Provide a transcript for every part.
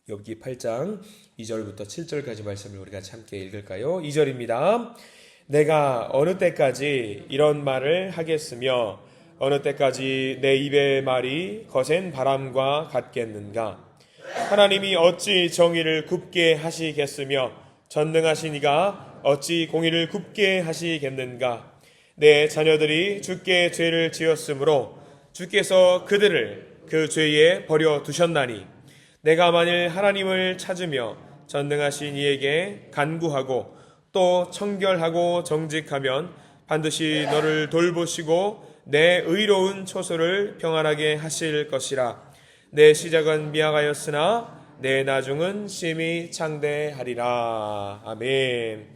욥기 8장 2절부터 7절까지 말씀을 우리가 함께 읽을까요? 2절입니다. 내가 어느 때까지 이런 말을 하겠으며 어느 때까지 내 입의 말이 거센 바람과 같겠는가? 하나님이 어찌 정의를 굽게 하시겠으며 전능하신 이가 어찌 공의를 굽게 하시겠는가? 내 자녀들이 주께 죄를 지었으므로 주께서 그들을 그 죄에 버려 두셨나니 내가 만일 하나님을 찾으며 전능하신 이에게 간구하고 또 청결하고 정직하면 반드시 너를 돌보시고 내 의로운 초소를 평안하게 하실 것이라. 내 시작은 미약하였으나 내 나중은 심히 창대하리라. 아멘.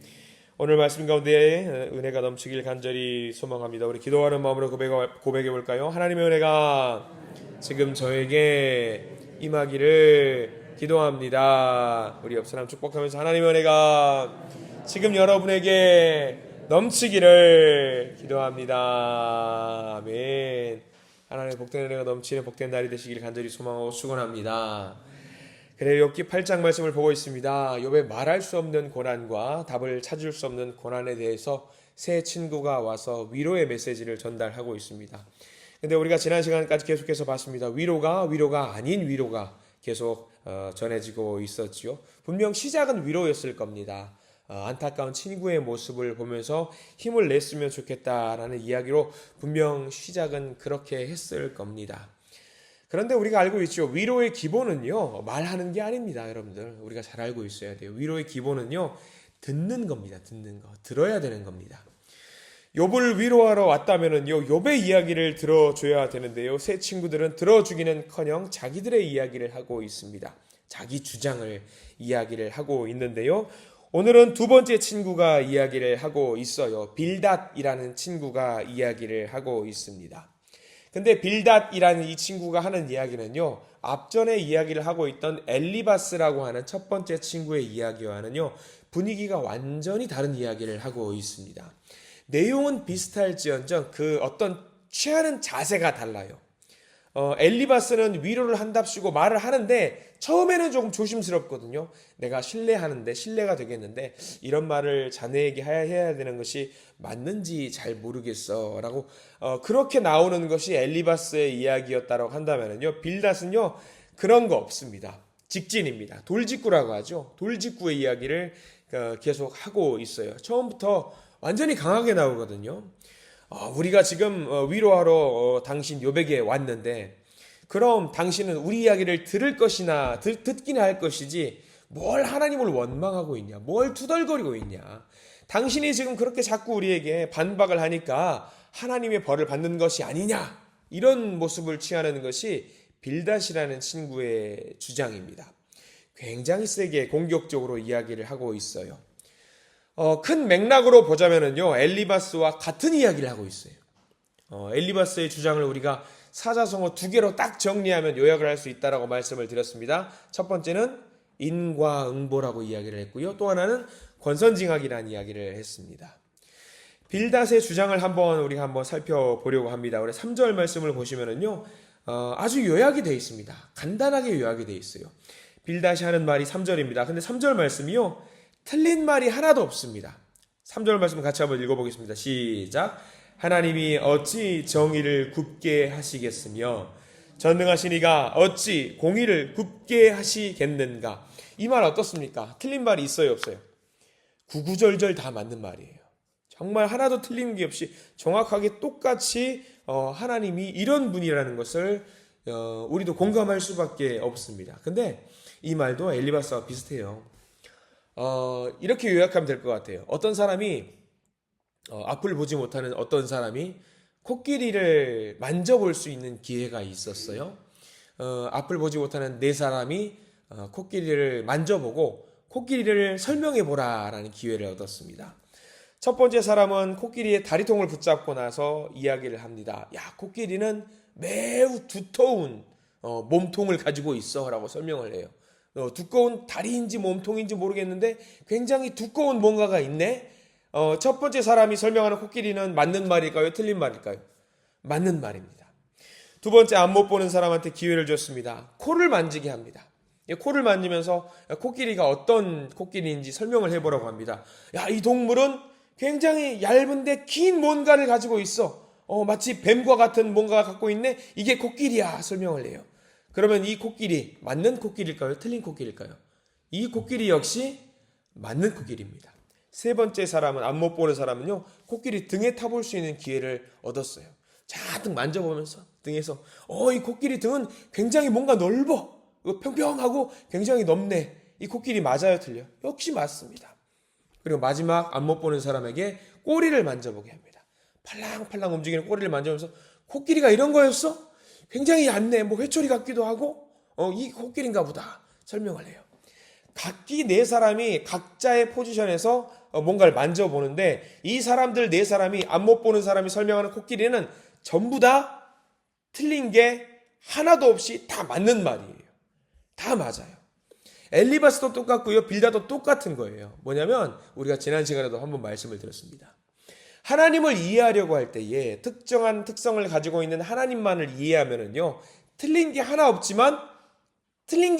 오늘 말씀 가운데 은혜가 넘치길 간절히 소망합니다. 우리 기도하는 마음으로 고백해 볼까요? 하나님의 은혜가 지금 저에게 임하기를 기도합니다. 우리 옆 사람 축복하면서 하나님의 은혜가 지금 여러분에게 넘치기를 기도합니다. 아멘. 하나님의 복된 은혜가 넘치는 복된 날이 되시길 간절히 소망하고 축원합니다. 그래요. 욥기 8장 말씀을 보고 있습니다. 욥의 말할 수 없는 고난과 답을 찾을 수 없는 고난에 대해서 세 친구가 와서 위로의 메시지를 전달하고 있습니다. 근데 우리가 지난 시간까지 계속해서 봤습니다. 위로가 아닌 위로가 계속 전해지고 있었지요. 분명 시작은 위로였을 겁니다. 안타까운 친구의 모습을 보면서 힘을 냈으면 좋겠다라는 이야기로 분명 시작은 그렇게 했을 겁니다. 그런데 우리가 알고 있죠. 위로의 기본은요, 말하는 게 아닙니다. 여러분들, 우리가 잘 알고 있어야 돼요. 위로의 기본은요, 듣는 겁니다. 듣는 거. 들어야 되는 겁니다. 욥을 위로하러 왔다면은요, 욥의 이야기를 들어줘야 되는데요, 세 친구들은 들어주기는커녕 자기들의 이야기를 하고 있습니다. 자기 주장을 이야기를 하고 있는데요, 오늘은 두 번째 친구가 이야기를 하고 있어요. 빌닷이라는 친구가 이야기를 하고 있습니다. 근데 빌닷이라는 이 친구가 하는 이야기는요, 앞전에 이야기를 하고 있던 엘리바스라고 하는 첫 번째 친구의 이야기와는요, 분위기가 완전히 다른 이야기를 하고 있습니다. 내용은 비슷할지언정 그 어떤 취하는 자세가 달라요. 엘리바스는 위로를 한답시고 말을 하는데 처음에는 조금 조심스럽거든요. 내가 신뢰하는데 신뢰가 되겠는데 이런 말을 자네에게 해야 되는 것이 맞는지 잘 모르겠어 라고 그렇게 나오는 것이 엘리바스의 이야기였다고 한다면요, 빌닷은요 그런 거 없습니다. 직진입니다. 돌직구라고 하죠. 돌직구의 이야기를 계속 하고 있어요. 처음부터 완전히 강하게 나오거든요. 우리가 지금 위로하러 당신 욥에게 왔는데 그럼 당신은 우리 이야기를 들을 것이나 듣기나 할 것이지 뭘 하나님을 원망하고 있냐, 뭘 투덜거리고 있냐. 당신이 지금 그렇게 자꾸 우리에게 반박을 하니까 하나님의 벌을 받는 것이 아니냐, 이런 모습을 취하는 것이 빌닷이라는 친구의 주장입니다. 굉장히 세게 공격적으로 이야기를 하고 있어요. 큰 맥락으로 보자면은요, 엘리바스와 같은 이야기를 하고 있어요. 엘리바스의 주장을 우리가 사자성어 두 개로 딱 정리하면 요약을 할 수 있다라고 말씀을 드렸습니다. 첫 번째는 인과응보라고 이야기를 했고요. 또 하나는 권선징악이라는 이야기를 했습니다. 빌닷의 주장을 우리가 한번 살펴보려고 합니다. 우리 3절 말씀을 보시면은요, 아주 요약이 되어 있습니다. 간단하게 요약이 되어 있어요. 빌닷이 하는 말이 3절입니다. 근데 3절 말씀이요, 틀린 말이 하나도 없습니다. 3절 말씀 같이 한번 읽어보겠습니다. 시작. 하나님이 어찌 정의를 굽게 하시겠으며 전능하신 이가 어찌 공의를 굽게 하시겠는가. 이 말 어떻습니까? 틀린 말이 있어요, 없어요? 구구절절 다 맞는 말이에요. 정말 하나도 틀린 게 없이 정확하게 똑같이 하나님이 이런 분이라는 것을 우리도 공감할 수밖에 없습니다. 근데 이 말도 엘리바스와 비슷해요. 이렇게 요약하면 될 것 같아요. 어떤 사람이 앞을 보지 못하는 어떤 사람이 코끼리를 만져볼 수 있는 기회가 있었어요. 앞을 보지 못하는 네 사람이 코끼리를 만져보고 코끼리를 설명해 보라라는 기회를 얻었습니다. 첫 번째 사람은 코끼리의 다리통을 붙잡고 나서 이야기를 합니다. 야, 코끼리는 매우 두터운 몸통을 가지고 있어 라고 설명을 해요. 두꺼운 다리인지 몸통인지 모르겠는데 굉장히 두꺼운 뭔가가 있네. 첫 번째 사람이 설명하는 코끼리는 맞는 말일까요? 틀린 말일까요? 맞는 말입니다. 두 번째, 앞 못 보는 사람한테 기회를 줬습니다. 코를 만지게 합니다. 코를 만지면서 코끼리가 어떤 코끼리인지 설명을 해보라고 합니다. 야, 이 동물은 굉장히 얇은데 긴 뭔가를 가지고 있어. 마치 뱀과 같은 뭔가가 갖고 있네. 이게 코끼리야. 설명을 해요. 그러면 이 코끼리 맞는 코끼리일까요? 틀린 코끼리일까요? 이 코끼리 역시 맞는 코끼리입니다. 세 번째 사람은, 앞 못 보는 사람은요, 코끼리 등에 타볼 수 있는 기회를 얻었어요. 잔뜩 만져보면서 등에서 이 코끼리 등은 굉장히 뭔가 넓어. 평평하고 굉장히 넓네. 이 코끼리 맞아요, 틀려? 역시 맞습니다. 그리고 마지막 앞 못 보는 사람에게 꼬리를 만져보게 합니다. 팔랑팔랑 움직이는 꼬리를 만져보면서 코끼리가 이런 거였어? 굉장히 얇네. 뭐 회초리 같기도 하고 이 코끼리인가 보다. 설명을 해요. 각기 네 사람이 각자의 포지션에서 뭔가를 만져보는데 이 사람들 네 사람이 앞 못 보는 사람이 설명하는 코끼리는 전부 다 틀린 게 하나도 없이 다 맞는 말이에요. 다 맞아요. 엘리바스도 똑같고요. 빌다도 똑같은 거예요. 뭐냐면 우리가 지난 시간에도 한번 말씀을 드렸습니다. 하나님을 이해하려고 할 때에 특정한 특성을 가지고 있는 하나님만을 이해하면은요. 틀린 게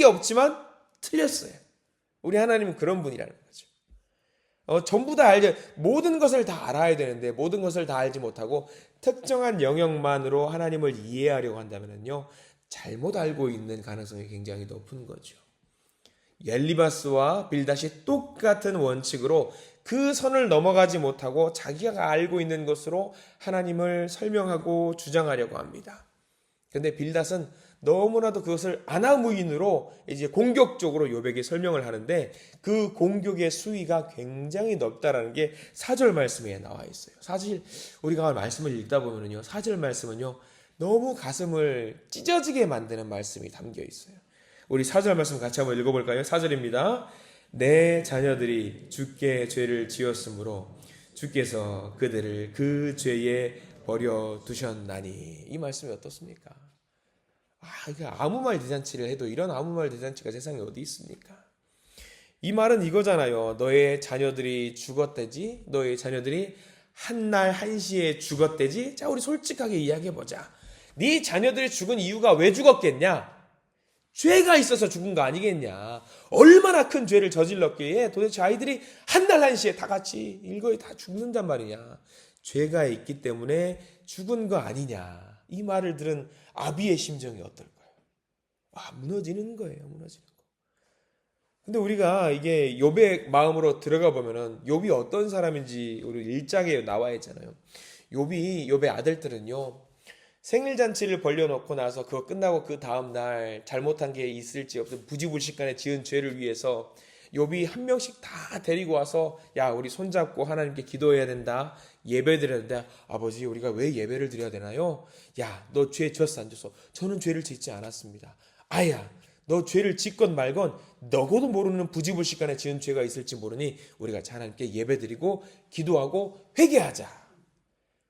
없지만 틀렸어요. 우리 하나님은 그런 분이라는 거죠. 전부 다 알죠. 모든 것을 다 알아야 되는데 모든 것을 다 알지 못하고 특정한 영역만으로 하나님을 이해하려고 한다면요. 잘못 알고 있는 가능성이 굉장히 높은 거죠. 엘리바스와 빌닷이 똑같은 원칙으로 그 선을 넘어가지 못하고 자기가 알고 있는 것으로 하나님을 설명하고 주장하려고 합니다. 그런데 빌닷은 너무나도 그것을 아나무인으로 이제 공격적으로 욥에게 설명을 하는데 그 공격의 수위가 굉장히 넓다라는 게 4절 말씀에 나와 있어요. 사실 우리가 말씀을 읽다 보면요, 4절 말씀은요 너무 가슴을 찢어지게 만드는 말씀이 담겨 있어요. 우리 4절 말씀 같이 한번 읽어볼까요? 4절입니다. 내 자녀들이 주께 죄를 지었으므로 주께서 그들을 그 죄에 버려두셨나니. 이 말씀이 어떻습니까? 아무 말 대잔치를 해도 이런 아무 말 대잔치가 세상에 어디 있습니까? 이 말은 이거잖아요. 너의 자녀들이 죽었대지. 너의 자녀들이 한날 한시에 죽었대지. 자, 우리 솔직하게 이야기해보자. 네 자녀들이 죽은 이유가 왜 죽었겠냐? 죄가 있어서 죽은 거 아니겠냐? 얼마나 큰 죄를 저질렀기에 도대체 아이들이 한날 한시에 다 같이 일거에 다 죽는단 말이냐? 죄가 있기 때문에 죽은 거 아니냐? 이 말을 들은 아비의 심정이 어떨까요? 무너지는 거예요. 무너지는 거. 근데 우리가 이게 욥의 마음으로 들어가 보면은 욥이 어떤 사람인지 우리 1장에 나와 있잖아요. 욥의 아들들은요. 생일잔치를 벌려놓고 나서 그거 끝나고 그 다음날 잘못한 게 있을지 없을지 부지불식간에 지은 죄를 위해서 욥이 한 명씩 다 데리고 와서 야, 우리 손잡고 하나님께 기도해야 된다. 예배 드려야 된다. 아버지, 우리가 왜 예배를 드려야 되나요? 야, 너 죄 지었어 안 지었어? 저는 죄를 짓지 않았습니다. 아야, 너 죄를 짓건 말건 너고도 모르는 부지불식간에 지은 죄가 있을지 모르니 우리가 하나님께 예배 드리고 기도하고 회개하자.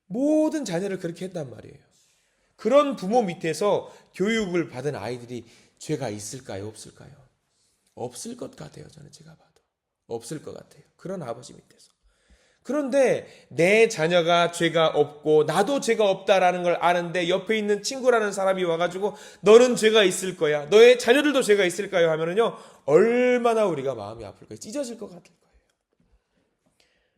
모든 자녀를 그렇게 했단 말이에요. 그런 부모 밑에서 교육을 받은 아이들이 죄가 있을까요? 없을까요? 없을 것 같아요. 저는 제가 봐도. 없을 것 같아요. 그런 아버지 밑에서. 그런데 내 자녀가 죄가 없고 나도 죄가 없다라는 걸 아는데 옆에 있는 친구라는 사람이 와가지고 너는 죄가 있을 거야. 너의 자녀들도 죄가 있을까요? 하면은요. 얼마나 우리가 마음이 아플까요? 찢어질 것 같을 거예요.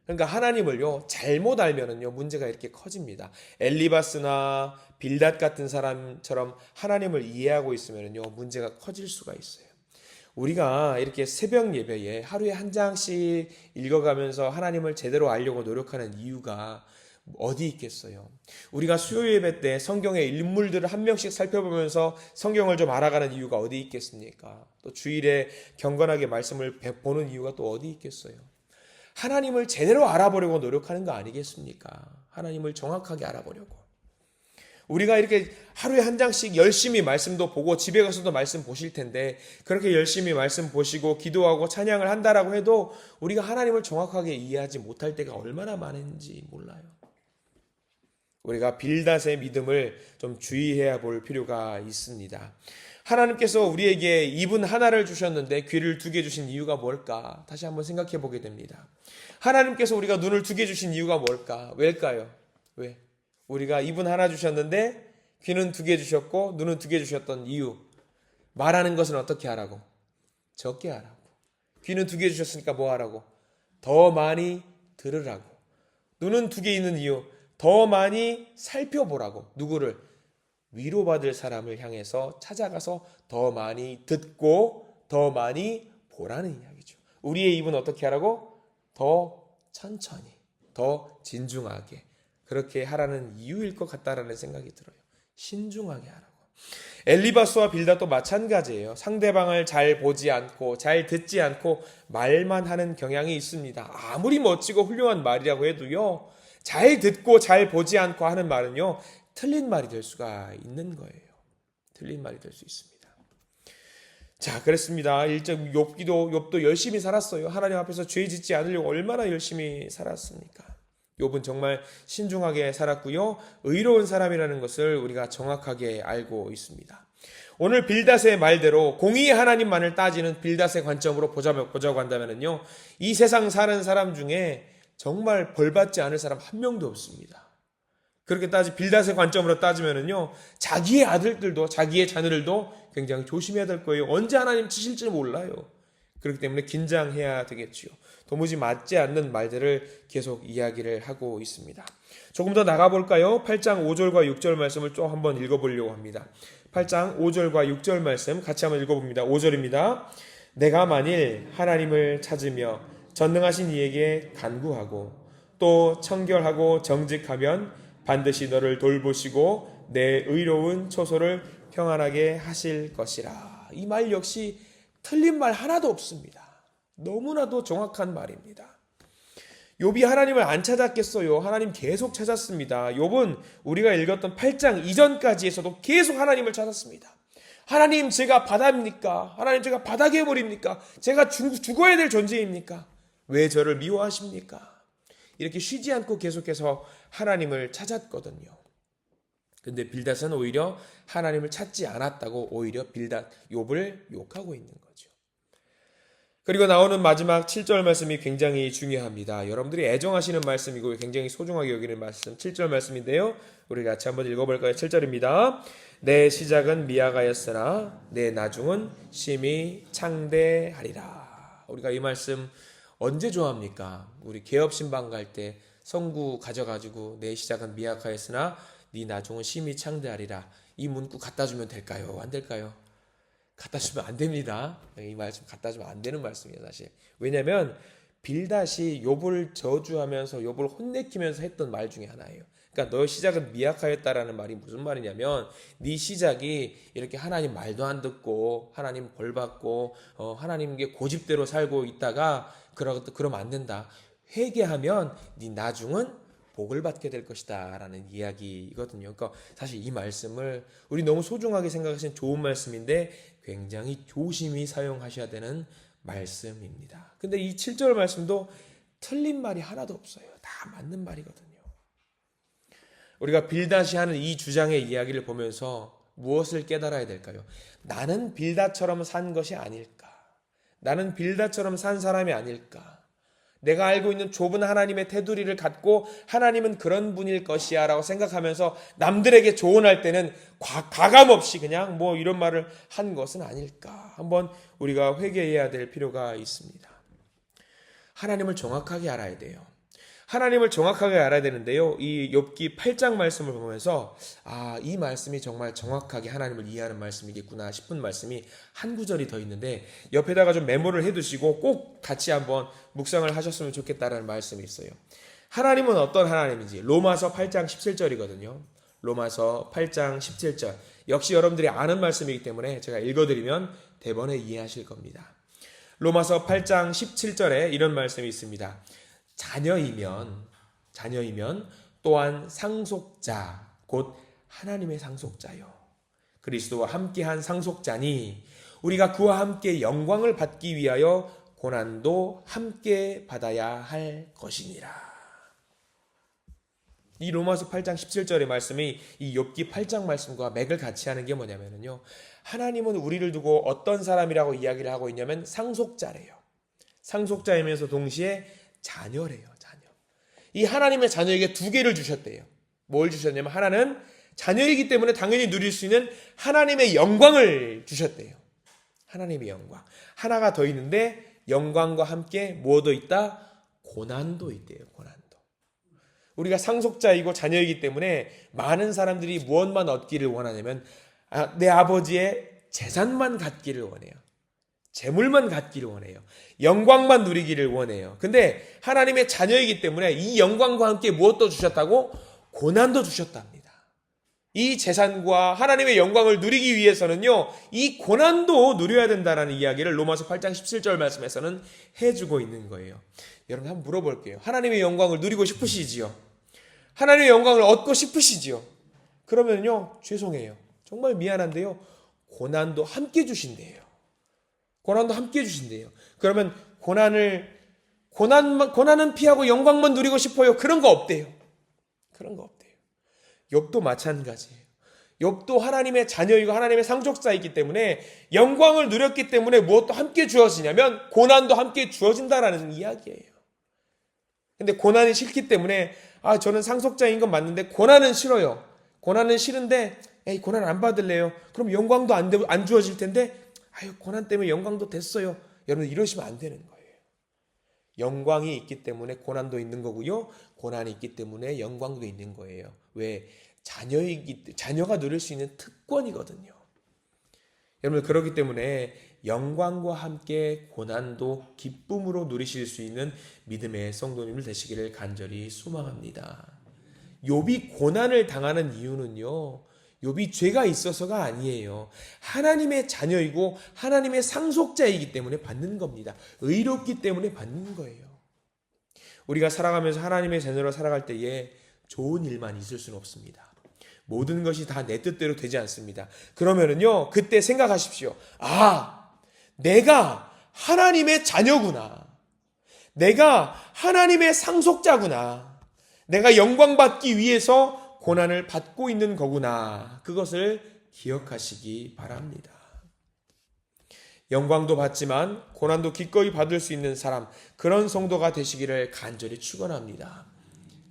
그러니까 하나님을요. 잘못 알면은요. 문제가 이렇게 커집니다. 엘리바스나 빌닷 같은 사람처럼 하나님을 이해하고 있으면은요. 문제가 커질 수가 있어요. 우리가 이렇게 새벽 예배에 하루에 한 장씩 읽어가면서 하나님을 제대로 알려고 노력하는 이유가 어디 있겠어요? 우리가 수요 예배 때 성경의 인물들을 한 명씩 살펴보면서 성경을 좀 알아가는 이유가 어디 있겠습니까? 또 주일에 경건하게 말씀을 보는 이유가 또 어디 있겠어요? 하나님을 제대로 알아보려고 노력하는 거 아니겠습니까? 하나님을 정확하게 알아보려고. 우리가 이렇게 하루에 한 장씩 열심히 말씀도 보고 집에 가서도 말씀 보실 텐데 그렇게 열심히 말씀 보시고 기도하고 찬양을 한다라고 해도 우리가 하나님을 정확하게 이해하지 못할 때가 얼마나 많은지 몰라요. 우리가 빌닷의 믿음을 좀 주의해야 볼 필요가 있습니다. 하나님께서 우리에게 입은 하나를 주셨는데 귀를 2개 주신 이유가 뭘까? 다시 한번 생각해 보게 됩니다. 하나님께서 우리가 눈을 2개 주신 이유가 뭘까? 왜일까요? 왜? 우리가 입은 하나 주셨는데 귀는 2개 주셨고 눈은 2개 주셨던 이유. 말하는 것은 어떻게 하라고? 적게 하라고. 귀는 2개 주셨으니까 뭐 하라고? 더 많이 들으라고. 눈은 2개 있는 이유, 더 많이 살펴보라고. 누구를? 위로받을 사람을 향해서 찾아가서 더 많이 듣고 더 많이 보라는 이야기죠. 우리의 입은 어떻게 하라고? 더 천천히, 더 진중하게 그렇게 하라는 이유일 것 같다라는 생각이 들어요. 신중하게 하라고. 엘리바스와 빌닷도 마찬가지예요. 상대방을 잘 보지 않고 잘 듣지 않고 말만 하는 경향이 있습니다. 아무리 멋지고 훌륭한 말이라고 해도요, 잘 듣고 잘 보지 않고 하는 말은요, 틀린 말이 될 수가 있는 거예요. 틀린 말이 될 수 있습니다. 자, 그랬습니다. 욥도 열심히 살았어요. 하나님 앞에서 죄 짓지 않으려고 얼마나 열심히 살았습니까? 욥은 정말 신중하게 살았고요. 의로운 사람이라는 것을 우리가 정확하게 알고 있습니다. 오늘 빌닷의 말대로 공의의 하나님만을 따지는 빌닷의 관점으로 보자고 한다면요, 이 세상 사는 사람 중에 정말 벌받지 않을 사람 한 명도 없습니다. 그렇게 빌닷의 관점으로 따지면요, 자기의 아들들도 자기의 자녀들도 굉장히 조심해야 될 거예요. 언제 하나님 치실지 몰라요. 그렇기 때문에 긴장해야 되겠지요. 도무지 맞지 않는 말들을 계속 이야기를 하고 있습니다. 조금 더 나가볼까요? 8장 5절과 6절 말씀을 좀 한번 읽어보려고 합니다. 8장 5절과 6절 말씀 같이 한번 읽어봅니다. 5절입니다. 내가 만일 하나님을 찾으며 전능하신 이에게 간구하고 또 청결하고 정직하면 반드시 너를 돌보시고 내 의로운 초소를 평안하게 하실 것이라. 이 말 역시 틀린 말 하나도 없습니다. 너무나도 정확한 말입니다. 욥이 하나님을 안 찾았겠어요? 하나님 계속 찾았습니다. 욥은 우리가 읽었던 8장 이전까지에서도 계속 하나님을 찾았습니다. 하나님, 제가 바다입니까? 하나님, 제가 바닥에 버립니까? 제가 죽어야 될 존재입니까? 왜 저를 미워하십니까? 이렇게 쉬지 않고 계속해서 하나님을 찾았거든요. 근데 빌닷은 오히려 하나님을 찾지 않았다고 오히려 욥을 욕하고 있는 거죠. 그리고 나오는 마지막 7절 말씀이 굉장히 중요합니다. 여러분들이 애정하시는 말씀이고 굉장히 소중하게 여기는 말씀 7절 말씀인데요. 우리 같이 한번 읽어볼까요? 7절입니다. 내 시작은 미약하였으나 내 나중은 심히 창대하리라. 우리가 이 말씀 언제 좋아합니까? 우리 개업신방 갈 때 성구 가져가지고 내 시작은 미약하였으나 네 나중은 심히 창대하리라. 이 문구 갖다 주면 될까요? 안 될까요? 갖다 주면 안 됩니다. 이 말씀 갖다 주면 안 되는 말씀이에요, 사실. 왜냐하면 빌닷이 욥을 저주하면서 욥을 혼내키면서 했던 말 중에 하나예요. 그러니까 너의 시작은 미약하였다라는 말이 무슨 말이냐면 네 시작이 이렇게 하나님 말도 안 듣고 하나님 벌 받고 하나님께 고집대로 살고 있다가 그러면 안 된다. 회개하면 네 나중은 복을 받게 될 것이다 라는 이야기거든요. 그러니까 사실 이 말씀을 우리 너무 소중하게 생각하시는 좋은 말씀인데 굉장히 조심히 사용하셔야 되는 말씀입니다. 근데 이 7절 말씀도 틀린 말이 하나도 없어요. 다 맞는 말이거든요. 우리가 빌닷이 하는 이 주장의 이야기를 보면서 무엇을 깨달아야 될까요? 나는 빌닷처럼 산 것이 아닐까? 나는 빌닷처럼 산 사람이 아닐까? 내가 알고 있는 좁은 하나님의 테두리를 갖고 하나님은 그런 분일 것이야 라고 생각하면서 남들에게 조언할 때는 과감 없이 그냥 뭐 이런 말을 한 것은 아닐까. 한번 우리가 회개해야 될 필요가 있습니다. 하나님을 정확하게 알아야 돼요. 하나님을 정확하게 알아야 되는데요. 이 욥기 8장 말씀을 보면서 이 말씀이 정말 정확하게 하나님을 이해하는 말씀이겠구나 싶은 말씀이 한 구절이 더 있는데 옆에다가 좀 메모를 해두시고 꼭 같이 한번 묵상을 하셨으면 좋겠다는 말씀이 있어요. 하나님은 어떤 하나님인지 로마서 8장 17절이거든요. 로마서 8장 17절 역시 여러분들이 아는 말씀이기 때문에 제가 읽어드리면 대번에 이해하실 겁니다. 로마서 8장 17절에 이런 말씀이 있습니다. 자녀이면 또한 상속자 곧 하나님의 상속자요 그리스도와 함께한 상속자니 우리가 그와 함께 영광을 받기 위하여 고난도 함께 받아야 할 것이니라. 이 로마서 8장 17절의 말씀이 이 욥기 8장 말씀과 맥을 같이 하는 게 뭐냐면요, 하나님은 우리를 두고 어떤 사람이라고 이야기를 하고 있냐면 상속자래요. 상속자이면서 동시에 자녀래요. 자녀. 이 하나님의 자녀에게 2개를 주셨대요. 뭘 주셨냐면 하나는 자녀이기 때문에 당연히 누릴 수 있는 하나님의 영광을 주셨대요. 하나님의 영광. 하나가 더 있는데 영광과 함께 뭐도 있다? 고난도 있대요. 고난도. 우리가 상속자이고 자녀이기 때문에 많은 사람들이 무엇만 얻기를 원하냐면 내 아버지의 재산만 갖기를 원해요. 재물만 갖기를 원해요. 영광만 누리기를 원해요. 근데 하나님의 자녀이기 때문에 이 영광과 함께 무엇도 주셨다고? 고난도 주셨답니다. 이 재산과 하나님의 영광을 누리기 위해서는요, 이 고난도 누려야 된다라는 이야기를 로마서 8장 17절 말씀에서는 해주고 있는 거예요. 여러분 한번 물어볼게요. 하나님의 영광을 누리고 싶으시지요? 하나님의 영광을 얻고 싶으시지요? 그러면요, 죄송해요. 정말 미안한데요, 고난도 함께 주신대요. 고난도 함께 주신대요. 그러면 고난은 피하고 영광만 누리고 싶어요. 그런 거 없대요. 그런 거 없대요. 욥도 마찬가지예요. 욥도 하나님의 자녀이고 하나님의 상속자이기 때문에 영광을 누렸기 때문에 무엇도 함께 주어지냐면 고난도 함께 주어진다라는 이야기예요. 근데 고난이 싫기 때문에 저는 상속자인 건 맞는데 고난은 싫어요. 고난은 싫은데 고난 안 받을래요. 그럼 영광도 안 주어질 텐데 고난 때문에 영광도 됐어요. 여러분 이러시면 안 되는 거예요. 영광이 있기 때문에 고난도 있는 거고요. 고난이 있기 때문에 영광도 있는 거예요. 왜? 자녀가 누릴 수 있는 특권이거든요. 여러분 그렇기 때문에 영광과 함께 고난도 기쁨으로 누리실 수 있는 믿음의 성도님들 되시기를 간절히 소망합니다. 욥이 고난을 당하는 이유는요, 욥이 죄가 있어서가 아니에요. 하나님의 자녀이고 하나님의 상속자이기 때문에 받는 겁니다. 의롭기 때문에 받는 거예요. 우리가 살아가면서 하나님의 자녀로 살아갈 때에 좋은 일만 있을 수는 없습니다. 모든 것이 다 내 뜻대로 되지 않습니다. 그러면은요, 그때 생각하십시오. 내가 하나님의 자녀구나. 내가 하나님의 상속자구나. 내가 영광받기 위해서 고난을 받고 있는 거구나. 그것을 기억하시기 바랍니다. 영광도 받지만 고난도 기꺼이 받을 수 있는 사람, 그런 성도가 되시기를 간절히 축원합니다.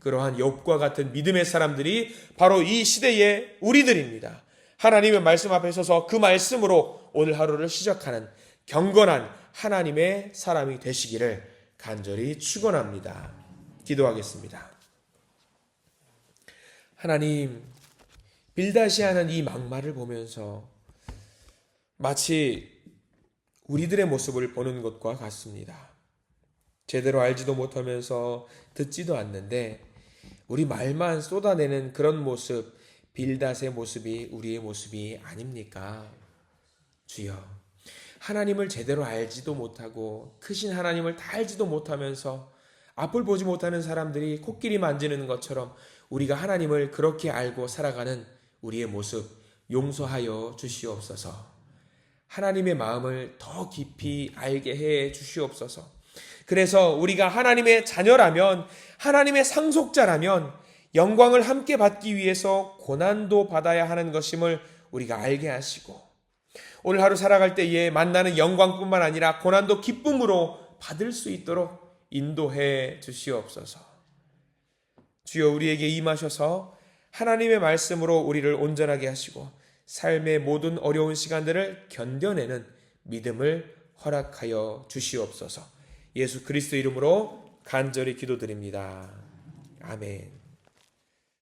그러한 욥과 같은 믿음의 사람들이 바로 이 시대의 우리들입니다. 하나님의 말씀 앞에 서서 그 말씀으로 오늘 하루를 시작하는 경건한 하나님의 사람이 되시기를 간절히 축원합니다. 기도하겠습니다. 하나님, 빌다시하는 이 막말을 보면서 마치 우리들의 모습을 보는 것과 같습니다. 제대로 알지도 못하면서 듣지도 않는데 우리 말만 쏟아내는 그런 모습, 빌닷의 모습이 우리의 모습이 아닙니까? 주여, 하나님을 제대로 알지도 못하고 크신 하나님을 다 알지도 못하면서 앞을 보지 못하는 사람들이 코끼리 만지는 것처럼 우리가 하나님을 그렇게 알고 살아가는 우리의 모습 용서하여 주시옵소서. 하나님의 마음을 더 깊이 알게 해 주시옵소서. 그래서 우리가 하나님의 자녀라면, 하나님의 상속자라면 영광을 함께 받기 위해서 고난도 받아야 하는 것임을 우리가 알게 하시고, 오늘 하루 살아갈 때에 만나는 영광뿐만 아니라 고난도 기쁨으로 받을 수 있도록 인도해 주시옵소서. 주여, 우리에게 임하셔서 하나님의 말씀으로 우리를 온전하게 하시고 삶의 모든 어려운 시간들을 견뎌내는 믿음을 허락하여 주시옵소서. 예수 그리스도 이름으로 간절히 기도드립니다. 아멘.